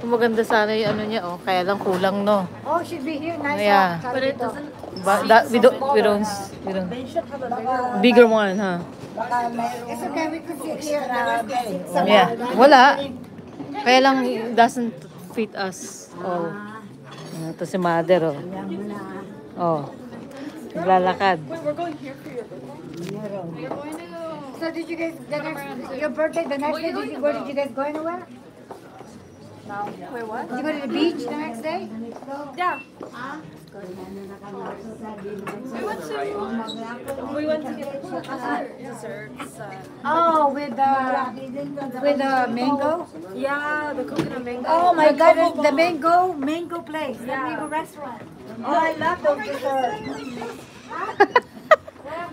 Maganda sana yung ano niya, oh. Kaya lang kulang, no? Oh, should be here. Nice. Yeah. But it doesn't. We don't. They should have a bigger. Bigger one, huh? It's okay. We could sit here. Yeah. Wala. Kaya lang it doesn't fit us. Oh. Ito si mother, oh. Oh. Naglalakad. Wait, we're going here for your birthday. So did you guys your birthday the next day? Where did you guys go anywhere? Wait, what? Did you go to the beach the next day? Yeah. We went to get desserts. Oh, with the mango. Yeah, the coconut mango. Oh my God, the mango place, the mango restaurant. Oh, I love those desserts.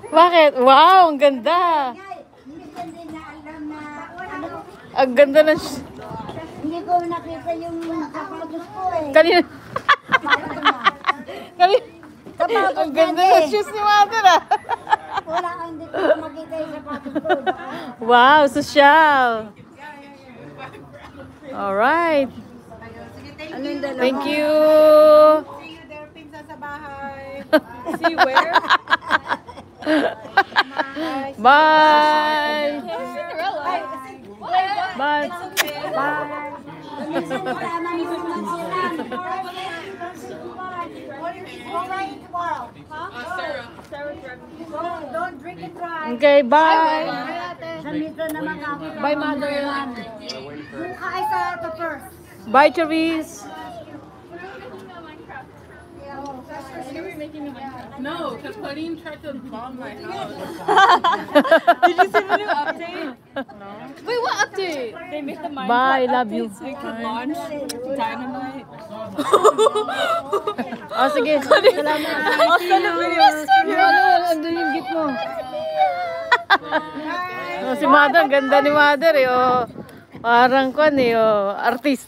Bakit? Wow, ang ganda. Ang ganda ng... Hindi ko nakita yung sapatos ko eh. Kanina. Ang ganda ng shoes ni mother, ah. Wala kang hindi ko makita yung sapatos ko. Wow, social. Alright. Thank you. See you there, pinsa sa bahay. See where? Bye. Bye. Don't drink and drive. Okay, bye. Bye, mother. Buka ay sa ito first. Bye, Therese. No, because Claudine tried to bomb my house. Did you see the new update? No. Wait, what update? They made the Minecraft Bye, love you. so we could launch Dynamite. Oh, sige. Salamat. I'll send a video. Andun yung gift mo. Oh, si mother, ang ganda ni mother, eh. Oh. Parang kwan, eh. Oh. Artist.